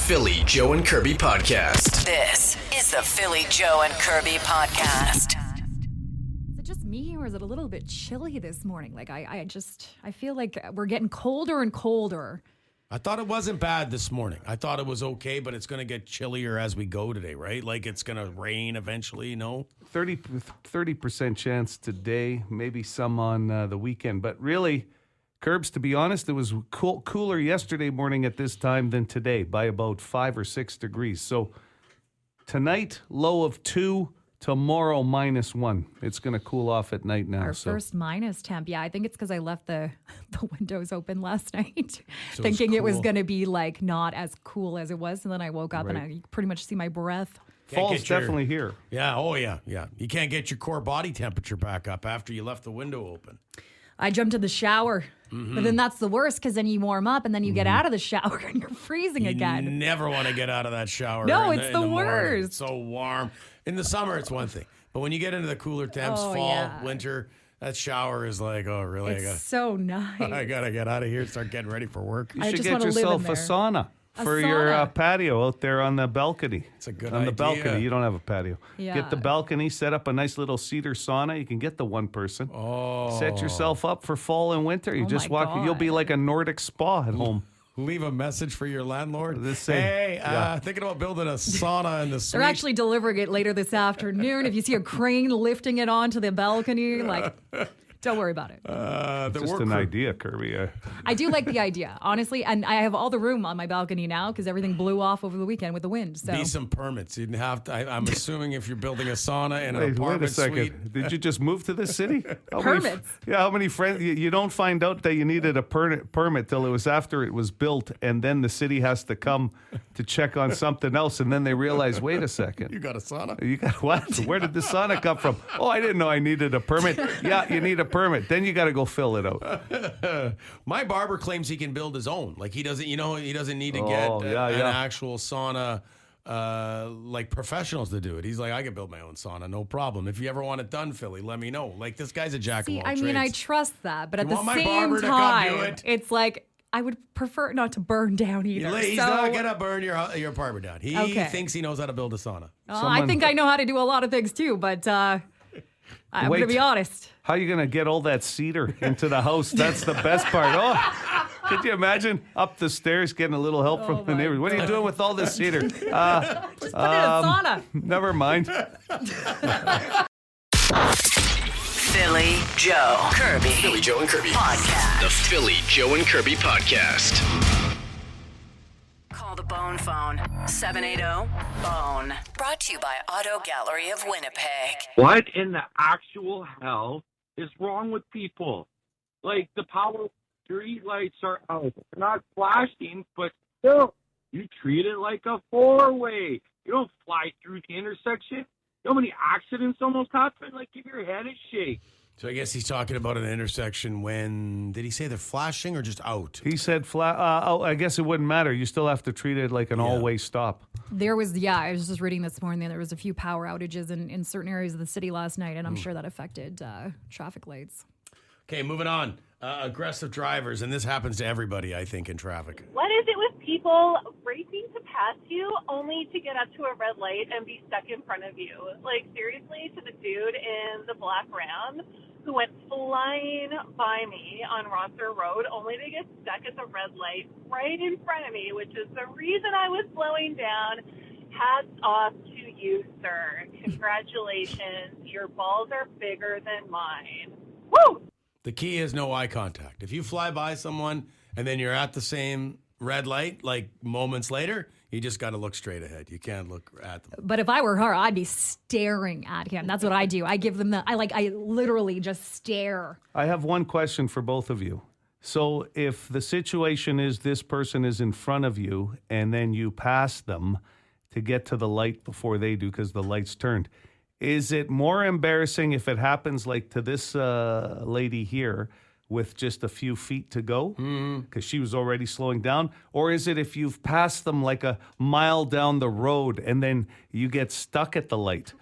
Philly Joe and Kirby podcast. This is the Philly Joe and Kirby podcast. Is it just me, or is it a little bit chilly this morning? Like I feel like we're getting colder and colder. I thought it wasn't bad this morning. I thought it was okay, but it's going to get chillier as we go today, right? Like it's going to rain eventually, 30% chance today, maybe some on the weekend. But really, Curbs, to be honest, it was cooler yesterday morning at this time than today by about 5 or 6 degrees. So tonight, low of 2. Tomorrow, -1. It's going to cool off at night now. Our first minus temp. Yeah, I think it's because I left the windows open last night, So thinking it was cool. going to be like not as cool as it was. And then I woke up and I pretty much see my breath. Fall's definitely here. Yeah, oh yeah. You can't get your core body temperature back up after you left the window open. I jumped in the shower, but then that's the worst because then you warm up and then you get out of the shower and you're freezing You again. never want to get out of that shower. No, in it's the the morning. worst. It's so warm. In the summer, it's one thing. But when you get into the cooler temps, Oh, fall, yeah. winter, that shower is like, oh, really? It's so nice. I got to get out of here and start getting ready for work. You I should just get wanna live in yourself a there. sauna A for your sauna. patio out there on the balcony. It's a good On the idea. balcony. You don't have a patio. Yeah. Get the balcony, set up a nice little cedar sauna. You can get the one person. Set yourself up for fall and winter. You Oh just my walk. You'll be God. like a Nordic spa at home. Leave a message for your landlord. This same- Hey, yeah. thinking about building a sauna in the suite. They're actually delivering it later this afternoon. If you see a crane lifting it onto the balcony, like, don't worry about it. the Just work an crew. idea, Kirby. I do like the idea, honestly, and I have all the room on my balcony now because everything blew off over the weekend with the wind. So Be some permits. You'd have to. I'm assuming if you're building a sauna in an Wait a apartment second. suite. Did you just move to this city? How many Permits. How many friends? You don't find out that you needed a permit till it was after it was built, and then the city has to come to check on something else, and then they realize, wait a second. You got a sauna? You got what? Where did the sauna come from? Oh, I didn't know I needed a permit. Yeah, you need a permit. Then you got to go fill it out. My barber claims he can build his own. Like he doesn't. He doesn't need to Oh, get yeah, an yeah. actual sauna. Like professionals to do it. He's like, I can build my own sauna, no problem. If you ever want it done, Philly, let me know. Like this guy's a jack see, of all I mean, I trades. trust that, but You at the want my same barber to come do time, it? it's like I would prefer not to burn down either. He's so, not gonna burn your apartment down. He Okay. thinks he knows how to build a sauna. I think I know how to do a lot of things too, but I'm going Wait. to be honest. How are you going to get all that cedar into the house? That's the best part. Oh, could you imagine up the stairs getting a little help from the my neighbors? What are you doing with all this cedar? Just put it in a sauna. Never mind. Philly Joe Kirby Philly Joe and Kirby. podcast. The Philly Joe and Kirby podcast. Call the Bone phone 780-BONE. Brought to you by Auto Gallery of Winnipeg. What in the actual hell is wrong with people? Like, the power street lights are out. They're not flashing, but still, you treat it like a four-way. You don't fly through the intersection. You know how many accidents almost happen? Like, give your head a shake. So I guess he's talking about an intersection when, did he say they're flashing or just out? He said flat. I guess it wouldn't matter. You still have to treat it like an all-way stop. There was, I was just reading this morning, there was a few power outages in certain areas of the city last night, and I'm sure that affected traffic lights. Okay, moving on. Aggressive drivers, and this happens to everybody, I think, in traffic. What is it with people racing to pass you only to get up to a red light and be stuck in front of you? Like, seriously, to the dude in the black Ram who went flying by me on Rosser Road only to get stuck at the red light right in front of me, which is the reason I was slowing down. Hats off to you, sir. Congratulations. Your balls are bigger than mine. Woo! The key is no eye contact. If you fly by someone and then you're at the same red light, like moments later, you just got to look straight ahead. You can't look at them. But if I were her, I'd be staring at him. That's what I do. I give them I literally just stare. I have one question for both of you. So if the situation is this person is in front of you and then you pass them to get to the light before they do because the light's turned, is it more embarrassing if it happens like to this lady here with just a few feet to go because she was already slowing down? Or is it if you've passed them like a mile down the road and then you get stuck at the light?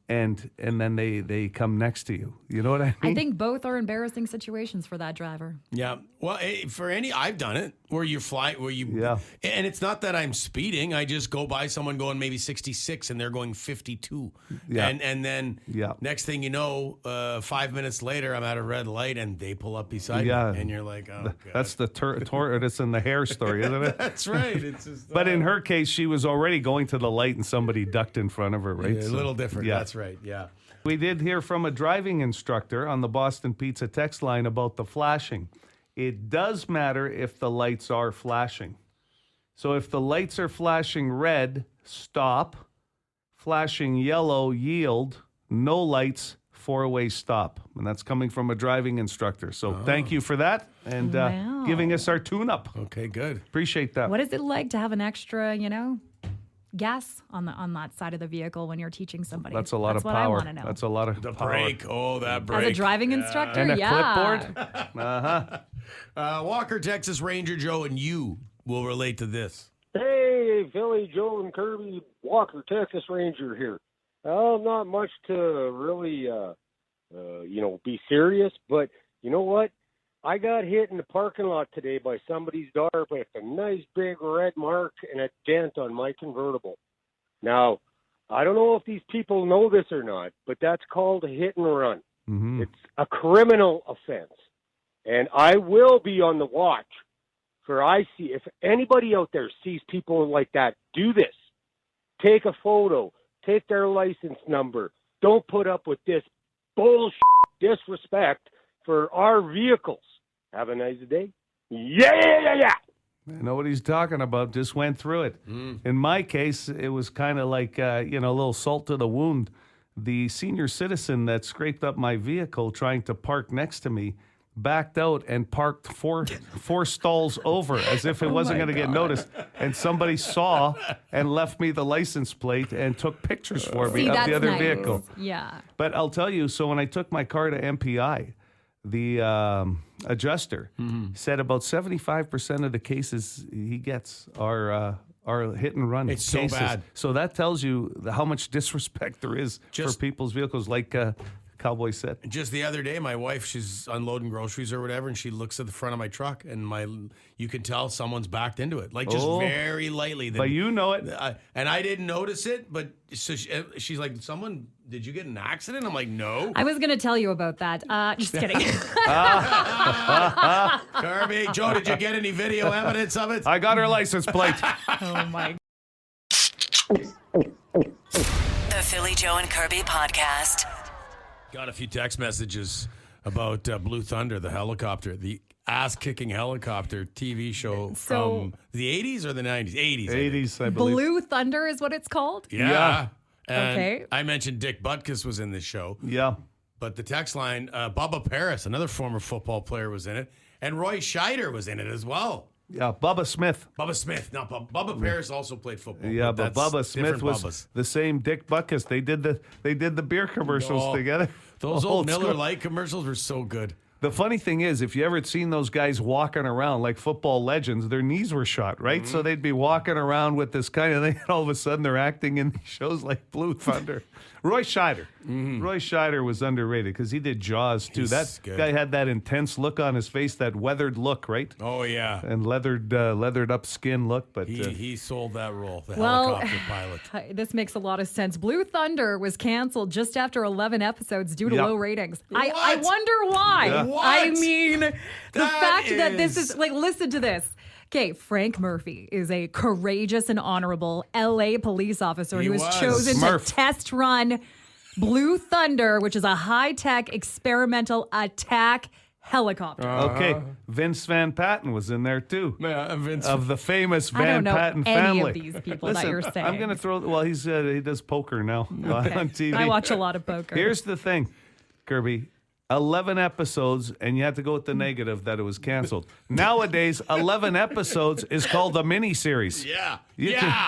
and then they come next to you. You know what I mean? I think both are embarrassing situations for that driver. Yeah. Well, I've done it where you fly, Yeah. And it's not that I'm speeding. I just go by someone going maybe 66 and they're going 52. Yeah. And then next thing you know, 5 minutes later, I'm at a red light and they pull up beside me. And you're like, oh, God. That's the tortoise and the hare story, isn't it? That's right. It's just, but in her case, she was already going to the light and somebody ducked in front of her, right? A little different. Yeah. That's right. Yeah. We did hear from a driving instructor on the Boston Pizza text line about the flashing. It does matter if the lights are flashing. So if the lights are flashing red, stop. Flashing yellow, yield. No lights, four-way stop. And that's coming from a driving instructor. So thank you for that and giving us our tune-up. Okay, good. Appreciate that. What is it like to have an extra, gas on that side of the vehicle when you're teaching somebody? That's a lot of what power. I want to know. That's a lot of The power. brake. Oh, that brake. As a driving instructor, And a yeah. clipboard. Walker, Texas Ranger Joe, and you will relate to this. Hey, Philly, Joe, and Kirby, Walker, Texas Ranger here. Not much to really, be serious, but you know what? I got hit in the parking lot today by somebody's daughter with a nice big red mark and a dent on my convertible. Now, I don't know if these people know this or not, but that's called a hit and run. Mm-hmm. It's a criminal offense. And I will be on the watch if anybody out there sees people like that, do this. Take a photo. Take their license number. Don't put up with this bullshit disrespect for our vehicles. Have a nice day. Yeah. I know what he's talking about. Just went through it. In my case, it was kind of like, a little salt to the wound. The senior citizen that scraped up my vehicle trying to park next to me backed out and parked four stalls over as if it wasn't going to get noticed. And somebody saw and left me the license plate and took pictures for me of the other vehicle. Yeah. But I'll tell you, so when I took my car to MPI, the adjuster said about 75% of the cases he gets are hit and run It's cases. so bad. So that tells you how much disrespect there is for people's vehicles, like Cowboy said. Just the other day, my wife, she's unloading groceries or whatever, and she looks at the front of my truck, and you can tell someone's backed into it, like just very lightly. But you know it. And I didn't notice it, but so she's like, did you get in an accident? I'm like, no. I was going to tell you about that. Just kidding. Kirby, Joe, did you get any video evidence of it? I got her license plate. Oh, my. The Philly Joe and Kirby podcast. Got a few text messages about Blue Thunder, the helicopter, the ass-kicking helicopter TV show from the 80s or the 90s? 80s. 80s, I believe. Blue Thunder is what it's called? Yeah. And Okay. I mentioned Dick Butkus was in this show. Yeah. But the text line, Bubba Paris, another former football player, was in it. And Roy Scheider was in it as well. Yeah, Bubba Smith. Bubba Smith. No, Bubba Paris also played football. Yeah, but that's Bubba Smith different was Bubbas. the same Dick Butkus. They did the beer commercials Oh, together. Those Old old Miller school. Lite commercials were so good. The funny thing is, if you ever seen those guys walking around like football legends, their knees were shot, right? So they'd be walking around with this kind of thing, and all of a sudden they're acting in shows like Blue Thunder. Roy Scheider. Roy Scheider was underrated because he did Jaws, too. He's That good. guy had that intense look on his face, that weathered look, right? Oh, yeah. And leathered up skin look. But He sold that role, the Well, helicopter pilot. This makes a lot of sense. Blue Thunder was canceled just after 11 episodes due to Yep. low ratings. I What? wonder why. Yeah. What? I mean, the fact that this is- is like, listen to this. Okay, Frank Murphy is a courageous and honorable LA police officer He who was was. chosen Smurf. to test run Blue Thunder, which is a high-tech experimental attack helicopter. okay, Vince Van Patten was in there, too. Yeah, Vince. Of the famous I don't Van know Patten any family. of these people that Listen, you're saying. I'm going to throw. Well, he does poker now on TV. I watch a lot of poker. Here's the thing, Kirby. 11 episodes, and you have to go with the negative that it was canceled. Nowadays, 11 episodes is called a mini-series. Yeah.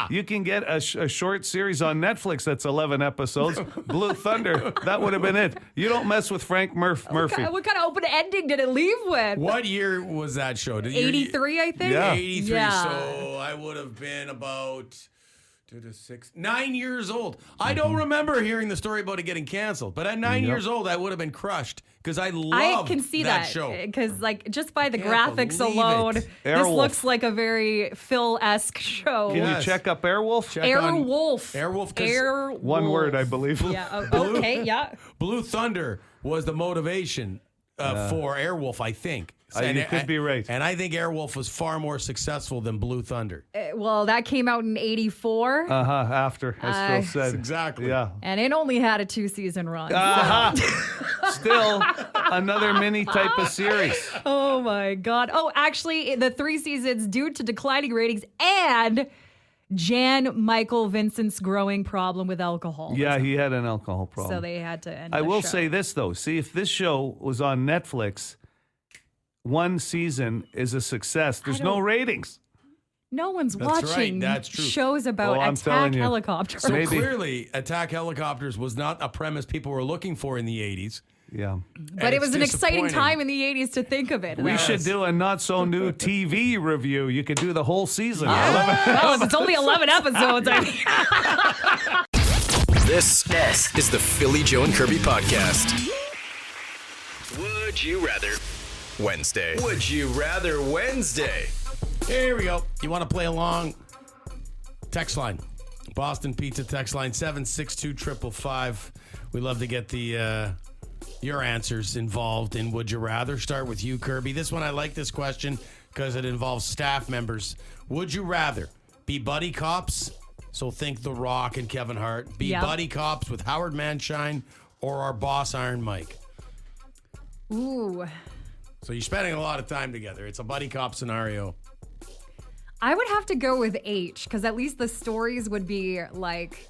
You can get a short series on Netflix that's 11 episodes. Blue Thunder, that would have been it. You don't mess with Frank Murphy. What kind of open ending did it leave with? What year was that show? 83, I think. Yeah. 83. Yeah. So I would have been about to 6, 9 years old. I don't remember hearing the story about it getting canceled, but at 9 years old, I would have been crushed because I love can see that show. because, like, just by the Can't graphics believe alone, it. this Airwolf. looks like a very Phil-esque show. Can Yes. you check up Airwolf? Check on Airwolf. Airwolf, 'cause Airwolf. One word, I believe. Yeah. Okay. Yeah. Blue Thunder was the motivation for Airwolf, I think. You could be right. And I think Airwolf was far more successful than Blue Thunder. Well, that came out in '84, After, as Phil said. Exactly. Yeah. and it only had a 2-season run. Still another mini type of series. Oh my God. Oh, actually, the 3 seasons due to declining ratings and Jan Michael Vincent's growing problem with alcohol. Yeah, he had an alcohol problem. So they had to end. I the will show. say this, though. See, if this show was on Netflix, one season is a success. There's no ratings. No one's That's right, watching that's true. shows about Oh, I'm attack telling you. helicopters. So Maybe. clearly, Attack Helicopters was not a premise people were looking for in the 80s. Yeah. But it was an exciting disappointing. time in the 80s to think of it. We should do a not so new TV review. You could do the whole season. Well, it's only 11 episodes. I mean. This is the Philly Joe and Kirby podcast. Would you rather? Wednesday. Would you rather Wednesday? Here we go. You want to play along? Text line. Boston Pizza text line 762-555. We love to get the your answers involved in Would You Rather. Start with you, Kirby. This one, I like this question because it involves staff members. Would you rather be buddy cops? So think The Rock and Kevin Hart. Be Yep. buddy cops with Howard Mandshien or our boss, Iron Mike. Ooh. So you're spending a lot of time together. It's a buddy cop scenario. I would have to go with H because at least the stories would be like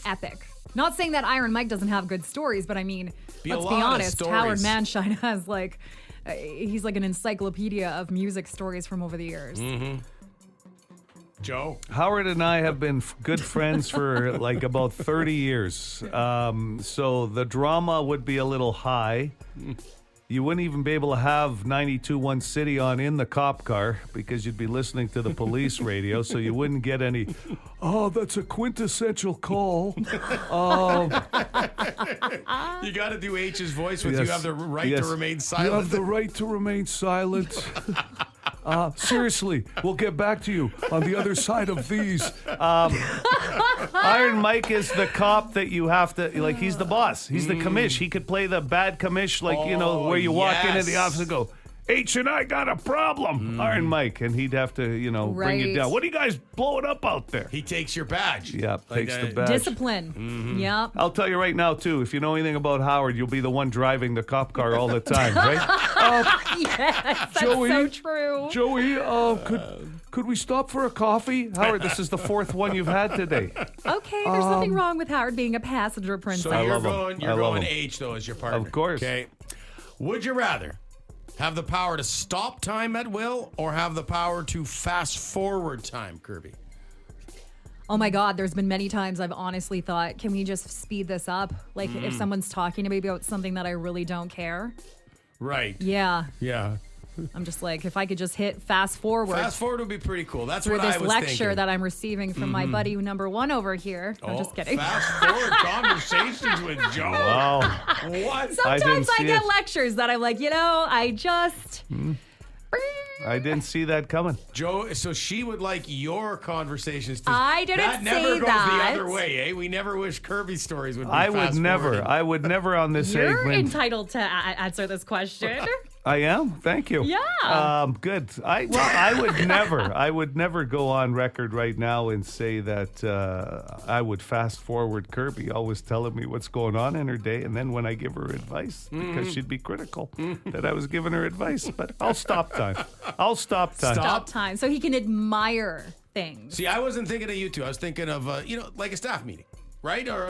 epic. Not saying that Iron Mike doesn't have good stories, but I mean, Be a let's lot be of honest. Howard stories. Mandshien has like, he's like an encyclopedia of music stories from over the years. Joe? Howard and I have been good friends for like about 30 years. So the drama would be a little high. You wouldn't even be able to have 92.1 City on in the cop car because you'd be listening to the police radio, so you wouldn't get any, oh, that's a quintessential call. You got to do H's voice with Yes. you have the right Yes. to remain You silent. have the right to remain silent. Seriously, we'll get back to you on the other side of these. Iron Mike is the cop that you have to, like, he's the boss. He's the commish. He could play the bad commish, like, where you walk into the yes. office and go, H and I got a problem, Iron Mike. And he'd have to, bring it Right. down. What are you guys blowing up out there? He takes your badge. Yeah, takes the badge. Discipline. Yep. I'll tell you right now, too, if you know anything about Howard, you'll be the one driving the cop car all the time, right? Yes, that's Joey, so true. Joey, could we stop for a coffee? Howard, this is the fourth one you've had today. Okay, there's nothing wrong with Howard being a passenger princess. So I you're love him. going, I you're love going him. H, though, as your partner. Of course. Okay. Would you rather have the power to stop time at will or have the power to fast forward time, Kirby? Oh my God, there's been many times I've honestly thought, can we just speed this up? Like if someone's talking to me about something that I really don't care. Right. Yeah. Yeah. I'm just like, if I could just hit fast forward Fast forward would be pretty cool. That's through what I this was lecture thinking. that I'm receiving from my buddy number one over here. I'm Oh, just kidding. Fast forward conversations with Joe. Wow. What? Sometimes I see get it. lectures that I'm like, I just... I didn't see that coming. Joe, so she would like your conversations to... I didn't That never say goes that. the other way, eh? We never wish Kirby stories would be I would fast never. forwarded. I would never on this You're segment. entitled to answer this question. I am. Thank you. Yeah. Good. I would never go on record right now and say that I would fast forward Kirby always telling me what's going on in her day, and then when I give her advice, because she'd be critical that I was giving her advice. But I'll stop time. Stop time. So he can admire things. See, I wasn't thinking of you two. I was thinking of, like a staff meeting, right? Or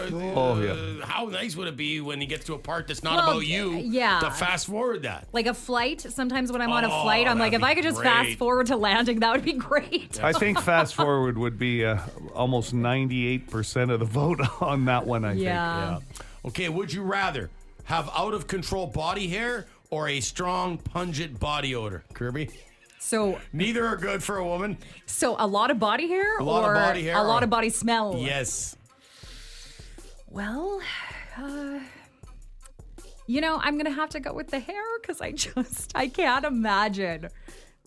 how nice would it be when he gets to a part that's not Well, about you yeah. to fast forward that? Like a flight. Sometimes when I'm on a flight, I'm like, that'd if I be could just great. fast forward to landing, that would be great. I think fast forward would be almost 98% of the vote on that one. I think. Yeah. Okay, would you rather have out of control body hair or a strong, pungent body odor, Kirby? So Neither are good for a woman. So a lot of body hair, A lot of body hair a lot or- of body smell. Yes. Well, I'm gonna have to go with the hair because I can't imagine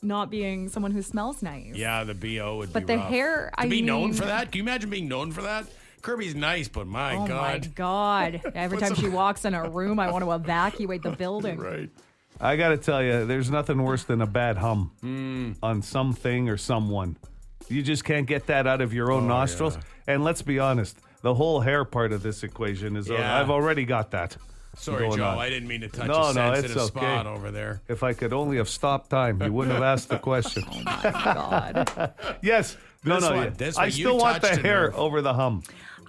not being someone who smells nice. Yeah, the BO would But be the rough. hair, To be known for that? Can you imagine being known for that? Kirby's nice, but my Oh God. my God! Every time she walks in a room, I want to evacuate the building. Right. I got to tell you, there's nothing worse than a bad hum on something or someone. You just can't get that out of your own nostrils. yeah. And let's be honest, the whole hair part of this equation is, Yeah. I've already got that. Sorry, going Joe. on. I didn't mean to touch No, a no, it's sensitive okay. spot over there. If I could only have stopped time, you wouldn't have asked the question. Oh my God! Yes. This No, one, yeah. this I one, you still want the touched a hair nerve. over the hum.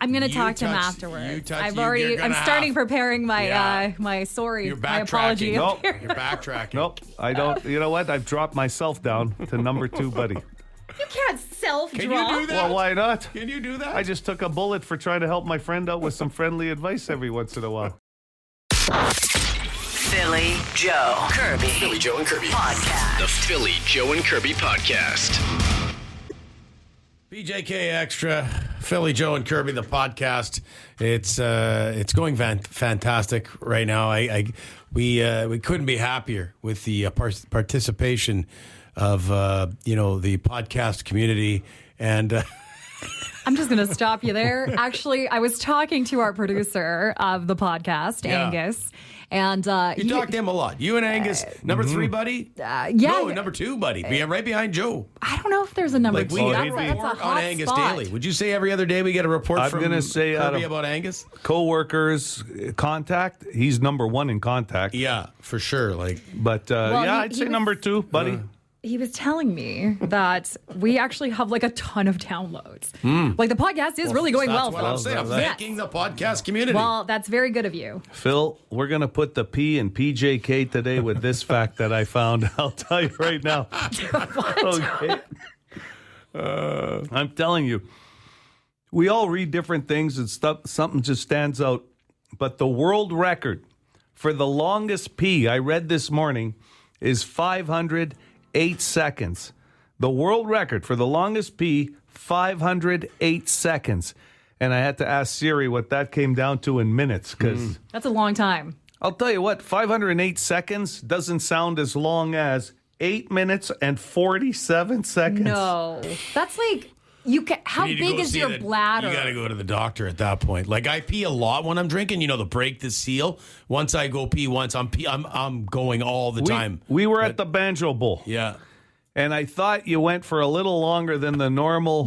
I'm gonna You talk to him touched- afterwards. you touched- I've you're already. gonna I'm starting have- preparing my Yeah. my sorry, You're my apology. backtracking. Nope. Here. You're backtracking. Nope, I don't. You know what? I've dropped myself down to number 2, buddy. You can't self-drop. Can you do that? Well, why not? Can you do that? I just took a bullet for trying to help my friend out with some friendly advice every once in a while. Philly Joe Kirby. Philly Joe and Kirby. Podcast. The Philly Joe and Kirby podcast. BJK Extra, Philly Joe and Kirby, the podcast. It's going fantastic right now. We couldn't be happier with the participation of the podcast community and. I'm just going to stop you there. Actually, I was talking to our producer of the podcast, Yeah. Angus, and You talk to him a lot. You and Angus, number 3 buddy? yeah. No, number 2 buddy. Right behind Joe. I don't know if there's a number Like two. we get That's a a report hot on Angus spot. daily. Would you say every other day we get a report I'm from gonna say out Kirby of- about Angus? Co-workers, contact. He's number 1 in contact. Yeah, for sure. But Well, yeah, he- I'd he say was- number 2, buddy. He was telling me that we actually have like a ton of downloads. Like the podcast is really going well. That's what I'm Phil. saying. I'm Yes. thanking the podcast community. Well, that's very good of you. Phil, we're going to put the P in PJK today with this fact that I found. I'll tell you right now. Okay. I'm telling you. We all read different things and stuff. Something just stands out. But the world record for the longest P I read this morning is 508 seconds. The world record for the longest P, 508 seconds. And I had to ask Siri what that came down to in minutes because That's a long time. I'll tell you what, 508 seconds doesn't sound as long as 8 minutes and 47 seconds. No, that's like you can. How You need to big go is see your bladder? You got to go to the doctor at that point. Like I pee a lot when I'm drinking. To break the seal. Once I go pee once, I'm going all the time. We were at the Banjo Bowl. Yeah. And I thought you went for a little longer than the normal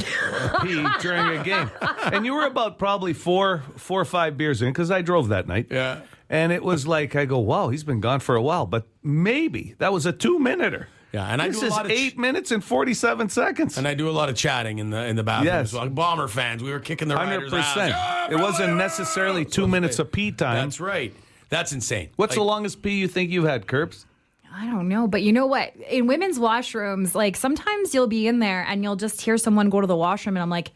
pee during a game. And you were about probably four or five beers in because I drove that night. Yeah. And it was like, I go, wow, he's been gone for a while. But maybe that was a 2-minuter. Yeah, and This I do a is lot of 8 minutes and 47 seconds. and I do a lot of chatting in the bathroom. Yes. as well. Bomber fans, we were kicking the riders' ass. 100%. Yeah, It wasn't brother! necessarily 2 minutes of pee time. That's right. That's insane. What's the longest pee you think you've had, Curbs? I don't know, but you know what? In women's washrooms, like sometimes you'll be in there and you'll just hear someone go to the washroom, and I'm like,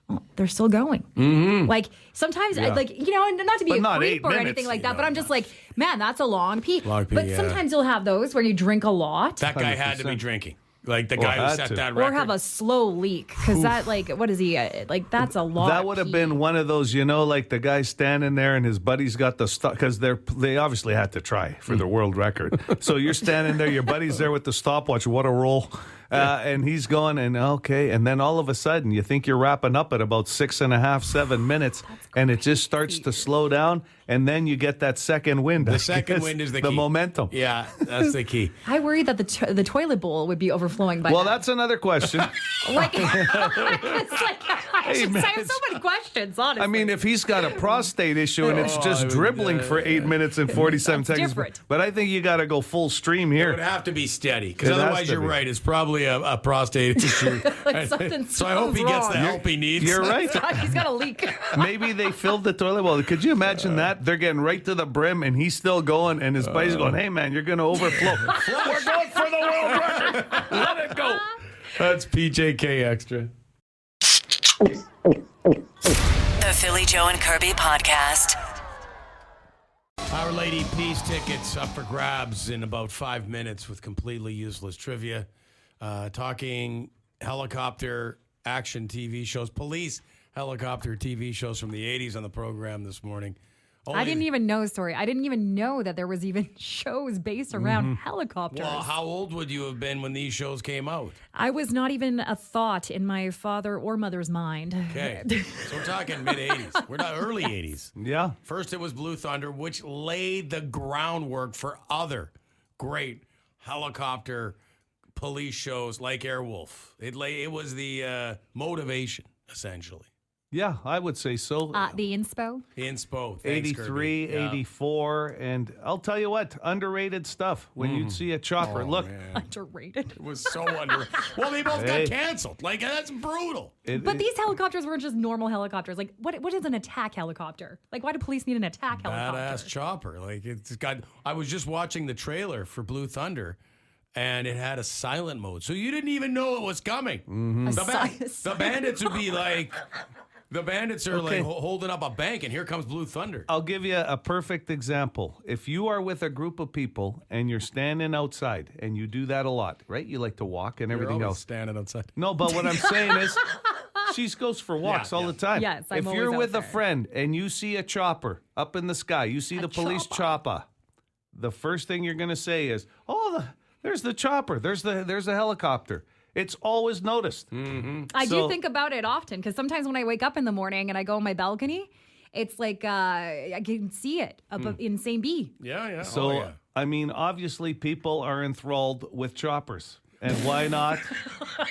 oh, they're still going. Mm-hmm. Like sometimes, not to be But a not 8 creep or minutes, anything like that, but I'm just like, man, that's a long pee. Long pee, but yeah. sometimes you'll have those where you drink a lot. That guy had to be 100%. drinking. Like the guy who had set to. that Or record. have a slow leak because that, like, what is he? Like, that's a lot. That would have been one of those, like the guy standing there and his buddy's got the stuff because they obviously had to try for the world record. So you're standing there, your buddy's there with the stopwatch. What a roll. And he's going, and okay. And then all of a sudden, you think you're wrapping up at about 6.5, 7 minutes, and it just starts to slow down. And then you get that second wind. The second wind is the key. momentum. Yeah, that's the key. I worry that the toilet bowl would be overflowing by Well, now. that's another question. Like, it's like I have so many questions, honestly. I mean, if he's got a prostate issue and it's just dribbling for 8 minutes and 47 That's seconds. different. But I think you got to go full stream It here. would have to be steady because It has otherwise to you're be. right. It's probably a prostate issue. something So I hope he sounds gets the wrong. help he needs. You're right. He's got a leak. Maybe they filled the toilet well. Could you imagine that? They're getting right to the brim and he's still going and his buddy's going, hey, man, you're going to overflow. We're going for the world record. Let it go. That's PJK Extra. The Philly Joe and Kirby podcast. Our Lady Peace tickets up for grabs in about 5 minutes with completely useless trivia. talking helicopter action TV shows, police helicopter TV shows from the 80s on the program this morning. I didn't even know that there was even shows based around helicopters. Well, how old would you have been when these shows came out? I was not even a thought in my father or mother's mind. Okay. So we're talking mid-80s. We're not early 80s. Yeah. First, it was Blue Thunder, which laid the groundwork for other great helicopter police shows like Airwolf. It was the motivation, essentially. Yeah, I would say so. The inspo? Inspo. Thanks, 83, Kirby. Yeah. 84, and I'll tell you what, underrated stuff. When you'd see a chopper, look, Man. Underrated. It was so underrated. Well, they both got canceled. Like, that's brutal. But these helicopters weren't just normal helicopters. Like, what is an attack helicopter? Like, why do police need an attack helicopter? Badass chopper. Like, it's got. I was just watching the trailer for Blue Thunder, and it had a silent mode, so you didn't even know it was coming. The bandits would be like. The bandits are like holding up a bank, and here comes Blue Thunder. I'll give you a perfect example. If you are with a group of people and you're standing outside, and you do that a lot, right? You like to walk and everything You're else. standing outside. No, but what I'm saying is, she goes for walks all the time. Yes, I'm if always you're out with there. a friend and you see a chopper up in the sky, you see the police chopper, the first thing you're going to say is, there's the chopper. There's a helicopter. It's always noticed. I do think about it often because sometimes when I wake up in the morning and I go on my balcony, it's like I can see it up in St. B. Yeah. So, I mean, obviously people are enthralled with choppers. And why not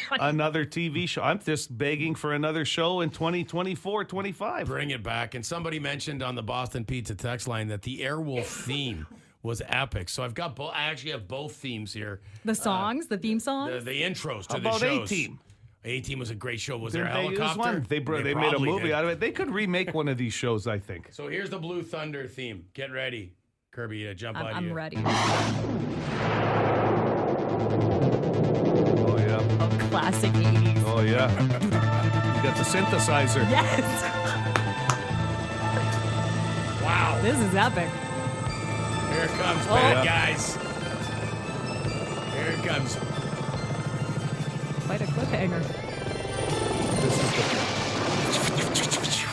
another TV show? I'm just begging for another show in 2024, 25. Bring it back. And somebody mentioned on the Boston Pizza text line that the Airwolf theme was epic. So I've got both. I actually have both themes here. The songs, the theme songs? The intros to How the about shows. A-Team? A-Team was a great show. Was there a Didn't they use helicopter? one? They made a probably movie did. out of it. They could remake one of these shows, I think. So here's the Blue Thunder theme. Get ready. Kirby, jump out of I'm you. ready. Oh, yeah. Oh, classic 80s. Oh, yeah. You got the synthesizer. Yes. Wow. This is epic. Here comes bad guys. Here it comes. Quite a cliffhanger.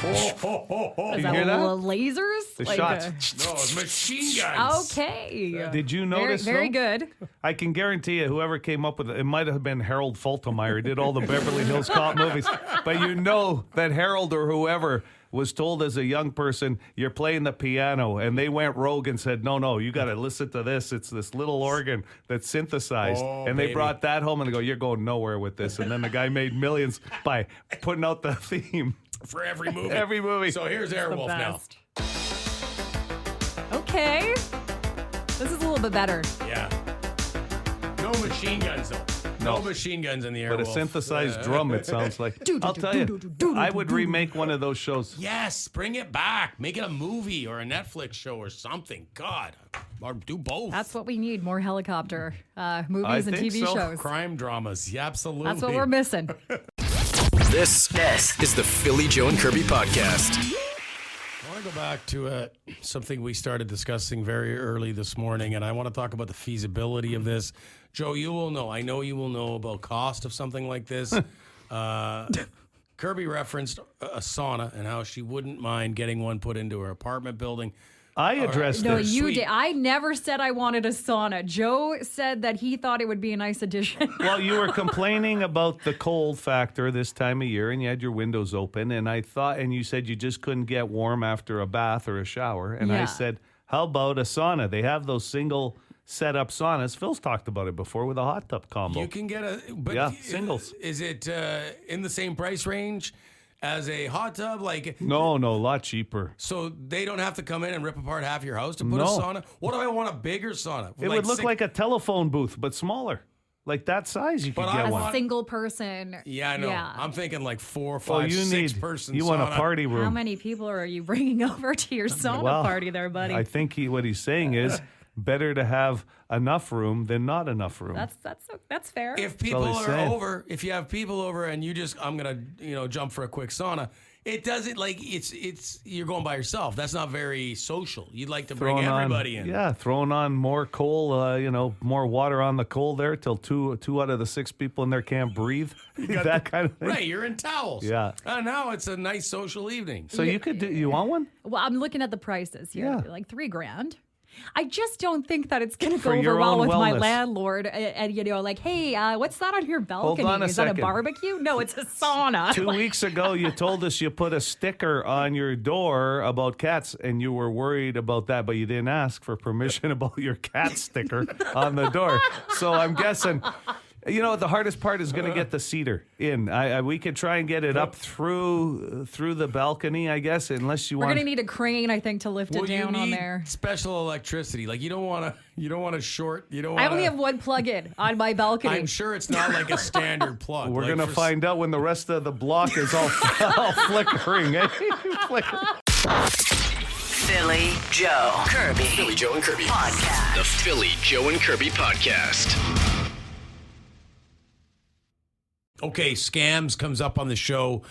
Ho, ho, ho, ho. Is you that hear that? little lasers? The shots. No, it's machine guns. Okay. Did you notice? Very though? good. I can guarantee you, whoever came up with it might have been Harold Faltermeyer, who did all the Beverly Hills Cop movies. But you know that Harold or whoever was told as a young person, you're playing the piano, and they went rogue and said, no, you got to listen to this. It's this little organ that's synthesized. Oh, and they baby. brought that home and they go, you're going nowhere with this. And then the guy made millions by putting out the theme. For every movie. Every movie. So here's Airwolf now. Okay. This is a little bit better. Yeah. No machine guns, though. No machine guns in the Airwolf. But a synthesized drum, it sounds like. I'll tell you, I would remake one of those shows. Yes, bring it back. Make it a movie or a Netflix show or something. God. Or do both. That's what we need, more helicopter movies and think TV so. shows. Crime dramas. Yeah, absolutely. That's what we're missing. This is the Philly Joe and Kirby podcast. I want to go back to something we started discussing very early this morning, and I want to talk about the feasibility of this. Joe, you will know. I know you will know about cost of something like this. Kirby referenced a sauna and how she wouldn't mind getting one put into her apartment building. I addressed No, this. you Sweet. did. I never said I wanted a sauna. Joe said that he thought it would be a nice addition. Well, you were complaining about the cold factor this time of year, and you had your windows open, and I thought, and you said you just couldn't get warm after a bath or a shower, and I Yeah. said, how about a sauna? They have those single set-up saunas. Phil's talked about it before with a hot tub combo. You can get a... But Yeah, singles. Is it in the same price range as a hot tub? Like... No, a lot cheaper. So they don't have to come in and rip apart half your house to put a No. sauna? What if I want a bigger sauna? It would look like a telephone booth, but smaller. Like that size, you could But get I one. want- A single person. Yeah, I know. Yeah. I'm thinking like 4, Oh, 5, you 6 need. person You want a sauna. party room? How many people are you bringing over to your sauna Well, party there, buddy? I think what he's saying is better to have enough room than not enough room. That's fair. If people are over, if you have people over and you just, I'm gonna, jump for a quick sauna. It doesn't it's you're going by yourself. That's not very social. You'd like to bring everybody in. Yeah, throwing on more coal, more water on the coal there till two out of the 6 people in there can't breathe. That kind of thing. Right, you're in towels. Yeah. Now it's a nice social evening. So you want one? Well, I'm looking at the prices here. Yeah. Like $3,000. I just don't think that it's going to For go your over well own with my wellness. landlord. And like, hey, what's that on your balcony? on a Is that a second. barbecue? No, it's a sauna. 2 weeks ago, you told us you put a sticker on your door about cats, and you were worried about that, but you didn't ask for permission about your cat sticker on the door. So I'm guessing, the hardest part is going to get the cedar in. We could try and get it up through the balcony, I guess, unless you We're want. going to need a crane, I think, to lift it down on there. Special electricity. Like you don't want to short. You don't. I only have one plug-in on my balcony. I'm sure it's not like a standard plug. We're like going to find out when the rest of the block is all flickering. Philly Joe Kirby. Philly Joe and Kirby Podcast. The Philly Joe and Kirby podcast. Okay, scams comes up on the show.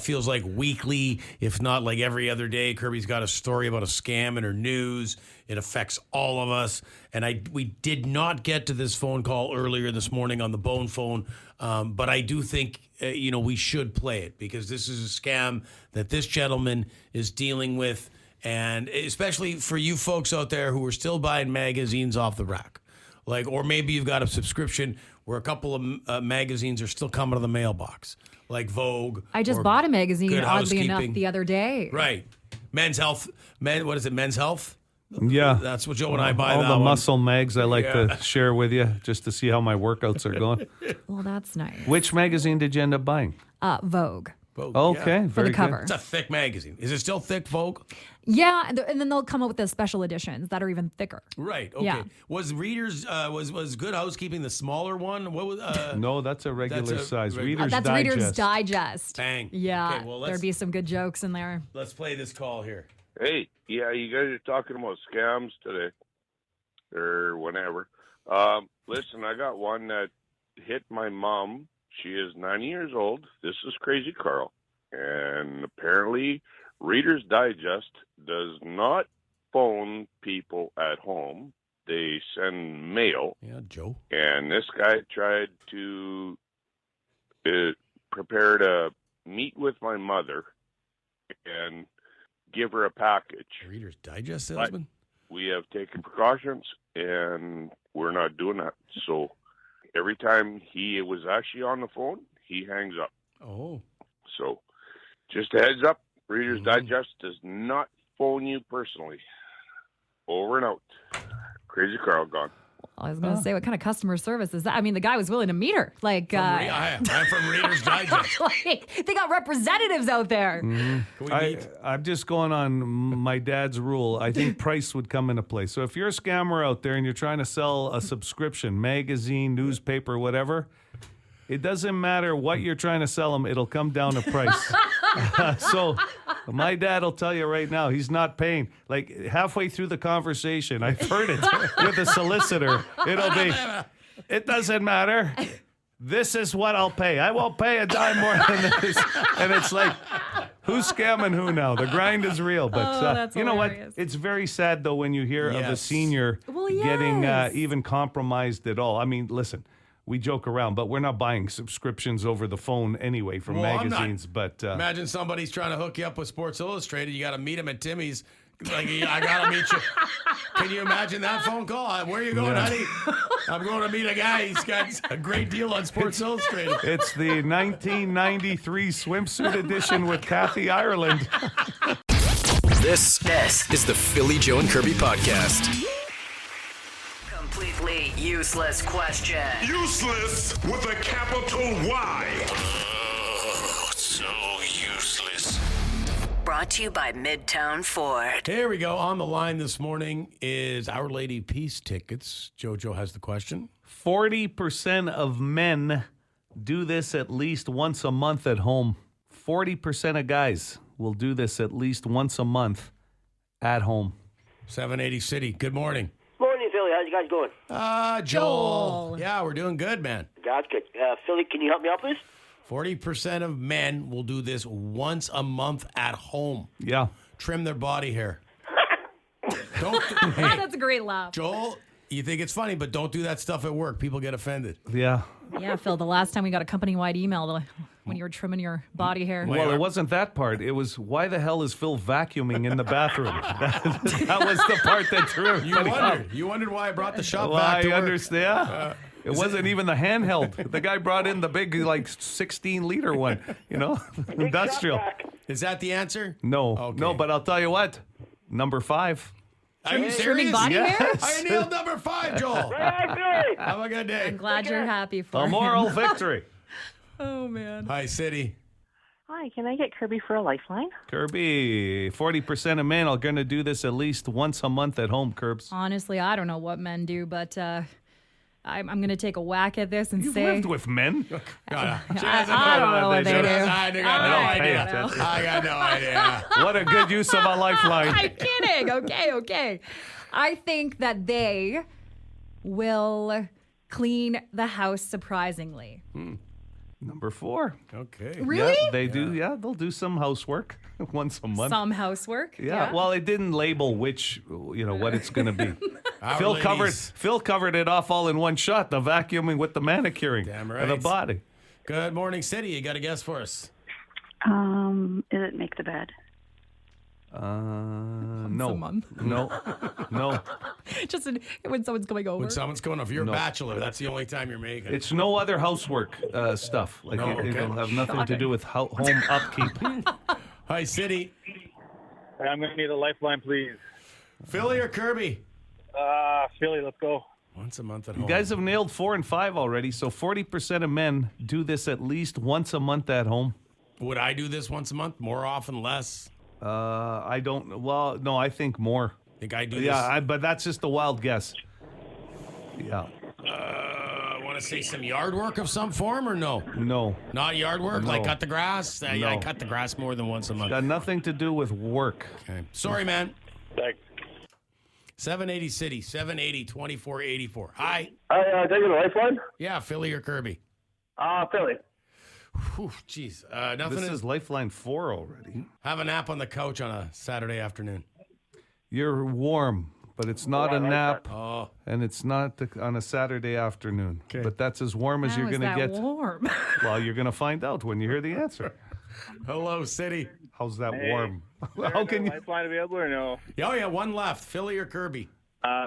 Feels like weekly, if not like every other day. Kirby's got a story about a scam in her news. It affects all of us. And we did not get to this phone call earlier this morning on the Bone phone, but I do think we should play it because this is a scam that this gentleman is dealing with, and especially for you folks out there who are still buying magazines off the rack. Or maybe you've got a subscription where a couple of magazines are still coming to the mailbox, like Vogue. I just bought a magazine, Good oddly enough, Housekeeping. the other day. Right. Men's Health. What is it? Men's Health? Yeah. That's what Joe and I buy. All that the one. muscle mags I like to share with you just to see how my workouts are going. Well, that's nice. Which magazine did you end up buying? Vogue. Vogue, Okay, yeah. For the very cover. good. It's a thick magazine. Is it still thick, Vogue? Yeah, and then they'll come up with the special editions that are even thicker. Right. Okay. Yeah. Was Reader's was Good Housekeeping the smaller one? What was? No, that's a regular That's a size. regular- Reader's That's Digest. Reader's Digest. Bang. Yeah, Okay, well, there'd be some good jokes in there. let's play this call here. Hey, yeah, you guys are talking about scams today, or whenever. Listen, I got one that hit my mom. She is 90 years old. This is Crazy Carl. And apparently, Reader's Digest does not phone people at home. They send mail. Yeah, Joe. And this guy tried to prepare to meet with my mother and give her a package. Reader's Digest salesman. We have taken precautions, and we're not doing that. So every time he was actually on the phone, he hangs up. Oh. So just a heads up, Reader's Digest does not phone you personally. Over and out. Crazy Carl gone. I was going to say, what kind of customer service is that? I mean, the guy was willing to meet her. I'm from Reader's Digest. They got representatives out there. Can we meet? I'm just going on my dad's rule. I think price would come into play. So if you're a scammer out there and you're trying to sell a subscription, magazine, newspaper, whatever, it doesn't matter what you're trying to sell them. It'll come down to price. So my dad will tell you right now, he's not paying. Like halfway through the conversation, I've heard it with a solicitor. It'll be, it doesn't matter. This is what I'll pay. I won't pay a dime more than this. And it's like, who's scamming who now? The grind is real. But that's you know what? hilarious. It's very sad, though, when you hear of a Yes. senior Well, getting yes. even compromised at all. I mean, listen. We joke around, but we're not buying subscriptions over the phone anyway from Well, I'm not. magazines. But Imagine somebody's trying to hook you up with Sports Illustrated. You got to meet him at Timmy's. Like, I got to meet you. Can you imagine that phone call? Where are you going, honey? I'm going to meet a guy. He's got a great deal on Sports Illustrated. it's the 1993 swimsuit edition with Kathy Ireland. This is the Philly Joe and Kirby podcast. Completely useless question. Useless with a capital Y. So useless. Brought to you by Midtown Ford. Here we go. On the line this morning is Our Lady Peace tickets. JoJo has the question. 40% of men do this at least once a month at home. 40% of guys will do this at least once a month at home. 780 City. Good morning. Morning. you guys going? Joel. Yeah, we're doing good, man. That's good. Philly, can you help me out, please? 40% of men will do this once a month at home. Yeah. Trim their body hair. Hey, that's a great laugh. Joel, you think it's funny, but don't do that stuff at work. People get offended. Yeah. Yeah, Phil, the last time we got a company-wide email when you were trimming your body hair. Well, it wasn't that part. It was, why the hell is Phil vacuuming in the bathroom? That was the part that threw me. You wondered why I brought the shop back to work. I understand. It wasn't even the handheld. The guy brought in the big, 16-liter one, industrial. Is that the answer? No. Okay. No, but I'll tell you what. Number 5. Are you serious? Trimming body hair? I nailed number 5, Joel. Have a good day. I'm glad you're happy for a moral victory. Oh, man. Hi, City. Hi, can I get Kirby for a lifeline? Kirby, 40% of men are going to do this at least once a month at home, Kirbs. Honestly, I don't know what men do, but I'm going to take a whack at this and You've say... lived with men. I don't know what they do. I got no idea. What a good use of a lifeline. I'm kidding. Okay. I think that they will clean the house surprisingly. Number 4. Okay. Really? Yeah, they do. Yeah, they'll do some housework once a month. Some housework. Yeah. Well, it didn't label which, what it's going to be. Phil covered it off all in one shot. The vacuuming with the manicuring. Damn right. And the body. Good morning, City. You got a guess for us? Is it make the bed? No. a month. No. Just when someone's coming over. When someone's going over. If you're a bachelor, that's the only time you're making it. It's no other housework stuff. It'll have nothing to do with home upkeep. Hi, City. I'm going to need a lifeline, please. Philly or Kirby? Philly, let's go. Once a month at home. You guys have nailed 4 and 5 already, so 40% of men do this at least once a month at home. Would I do this once a month? More often, less? I don't. Well, no, I think more. Think I do this? Yeah, but that's just a wild guess. Yeah. Want to say some yard work of some form or no? No. Not yard work? No. Like cut the grass? No. I cut the grass more than once a month. Got nothing to do with work. Okay. Sorry, man. Thanks. 780 City, 780-2484. Hi. Hi, can I get a lifeline? Yeah, Philly or Kirby? Philly. Whew, jeez. Nothing. This is Lifeline 4 already. Have a nap on the couch on a Saturday afternoon. You're warm, but it's not a nap, Oh. and it's not on a Saturday afternoon. Okay. But that's as warm as How you're is going to that get. warm? Well, you're going to find out when you hear the answer. Hello, City. How's that warm? How can you lifeline available or no? Oh yeah, one left. Philly or Kirby?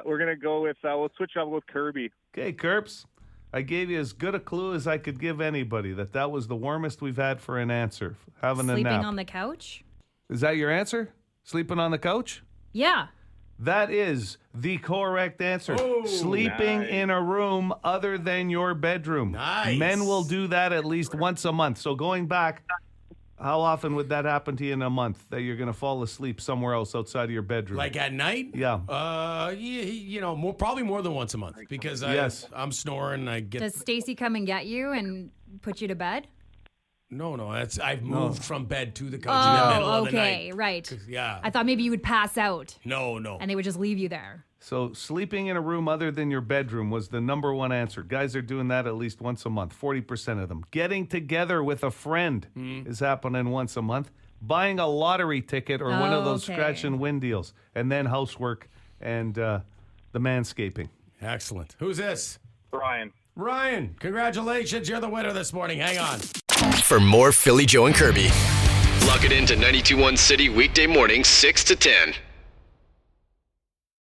We're gonna go with. We'll switch up with Kirby. Okay, Kirps. I gave you as good a clue as I could give anybody that was the warmest we've had for an answer. Having a nap. Sleeping on the couch? Is that your answer? Sleeping on the couch? Yeah. That is the correct answer. Oh, Sleeping in a room other than your bedroom. Nice. Men will do that at least once a month. So going back, how often would that happen to you in a month that you're going to fall asleep somewhere else outside of your bedroom? Like at night? Yeah. Probably more than once a month because I'm snoring. I get. Does Stacy come and get you and put you to bed? No. I've moved from bed to the couch in the middle of the night. Okay, right. Yeah. I thought maybe you would pass out. No. And they would just leave you there. So sleeping in a room other than your bedroom was the number one answer. Guys are doing that at least once a month, 40% of them. Getting together with a friend is happening once a month. Buying a lottery ticket or one of those scratch and win deals. And then housework and the manscaping. Excellent. Who's this? Ryan, congratulations. You're the winner this morning. Hang on. For more Philly, Joe, and Kirby, log it into 92.1 City weekday mornings 6 to 10.